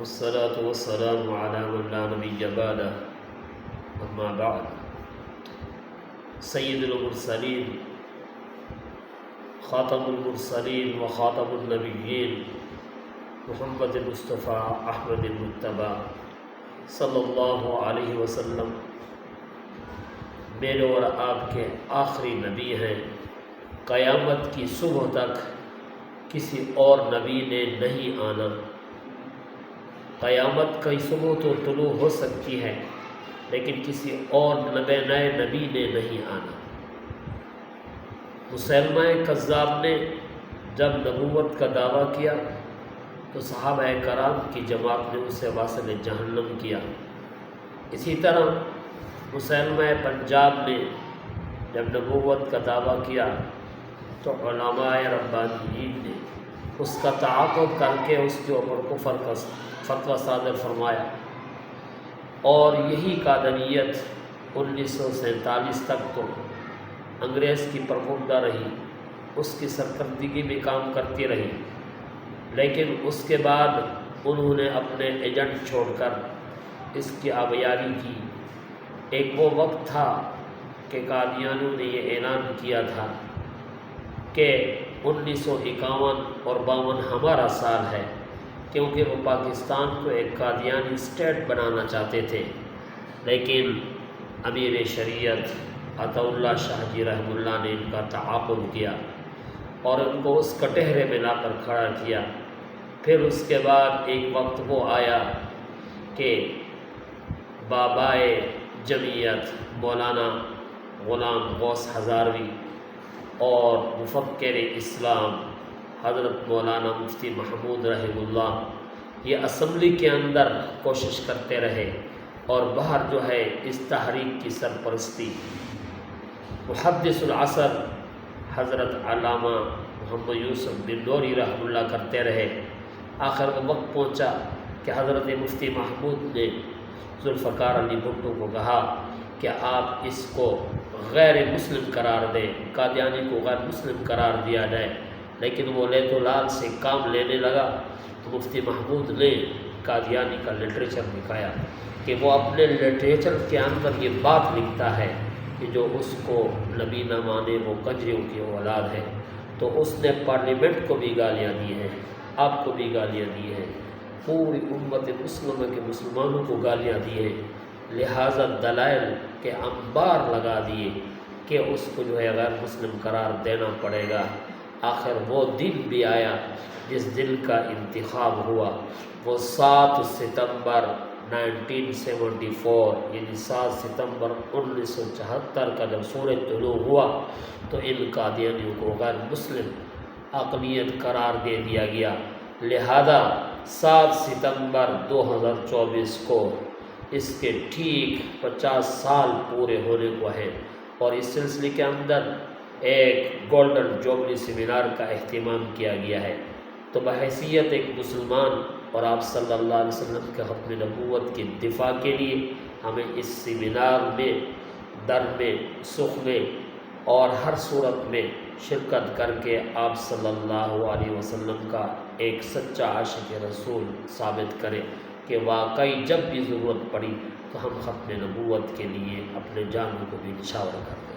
والصلاة والسلام على من لا نبي بعده أما بعد سید المرسلین خاتم المرسلین و خاتم النبیین محمد مصطفیٰ احمد المجتبیٰ صلی اللہ علیہ وسلم میرے اور آپ کے آخری نبی ہیں۔ قیامت کی صبح تک کسی اور نبی نے نہیں آنا۔ قیامت کی صبح تو طلوع ہو سکتی ہے لیکن کسی اور نئے نبی نے نہیں آنا۔ مسیلمہ کذاب نے جب نبوت کا دعویٰ کیا تو صحابہ کرام کی جماعت نے اسے واصل جہنم کیا۔ اسی طرح مسیلمہ پنجاب نے جب نبوت کا دعویٰ کیا تو علماء ربانیین نے اس کا تعاقب کر کے اس کے اوپر کفر کا فتویٰ صادر فرمایا، اور یہی قادریت 1947 تک تو انگریز کی پرپردہ رہی، اس کی سرکردگی میں کام کرتی رہی، لیکن اس کے بعد انہوں نے اپنے ایجنٹ چھوڑ کر اس کی آبیاری کی۔ ایک وہ وقت تھا کہ قادیانیوں نے یہ اعلان کیا تھا کہ 1951 اور 52 ہمارا سال ہے، کیونکہ وہ پاکستان کو ایک قادیانی اسٹیٹ بنانا چاہتے تھے، لیکن امیر شریعت عطا اللہ شاہ جی رحمہ اللہ نے ان کا تعاقب کیا اور ان کو اس کٹہرے میں لا کر کھڑا کیا۔ پھر اس کے بعد ایک وقت وہ آیا کہ بابائے جمعیت مولانا غلام غوث ہزاروی اور مفکر اسلام حضرت مولانا مفتی محمود رحمہ اللہ یہ اسمبلی کے اندر کوشش کرتے رہے، اور باہر جو ہے اس تحریک کی سرپرستی محدث العصر حضرت علامہ محمد یوسف بن نوری رحمہ اللہ کرتے رہے۔ آخر وہ وقت پہنچا کہ حضرت مفتی محمود نے ذوالفقار علی بھٹو کو کہا کہ آپ اس کو غیر مسلم قرار دیں، قادیانی کو غیر مسلم قرار دیا جائے، لیکن وہ لیت و لال سے کام لینے لگا تو مفتی محمود نے قادیانی کا لٹریچر دکھایا کہ وہ اپنے لٹریچر کے اندر یہ بات لکھتا ہے کہ جو اس کو نبی نہ مانے وہ کنجریوں کی اولاد ہے۔ تو اس نے پارلیمنٹ کو بھی گالیاں دی ہیں، آپ کو بھی گالیاں دی ہیں، پوری امت مسلمہ کے مسلمانوں کو گالیاں دی ہیں، لہٰذا دلائل کے انبار لگا دیے کہ اس کو جو ہے غیر مسلم قرار دینا پڑے گا۔ آخر وہ دن بھی آیا جس دن کا انتخاب ہوا، وہ 7 ستمبر 1974 یعنی 7 ستمبر 1974 کا جب سورج طلوع ہوا تو ان قادیانیوں کو غیر مسلم اقلیت قرار دے دیا گیا۔ لہذا 7 ستمبر 2024 کو اس کے ٹھیک 50 سال پورے ہونے کو ہیں، اور اس سلسلے کے اندر ایک گولڈن جوبلی سیمینار کا اہتمام کیا گیا ہے۔ تو بحیثیت ایک مسلمان اور آپ صلی اللہ علیہ وسلم کے ختم نبوت کی دفاع کے لیے ہمیں اس سیمینار میں در میں سکھ میں اور ہر صورت میں شرکت کر کے آپ صلی اللہ علیہ وسلم کا ایک سچا عاشق رسول ثابت کریں کہ واقعی جب بھی ضرورت پڑی تو ہم ختم نبوت کے لیے اپنے جانوں کو بھی نچھاور کر دیں۔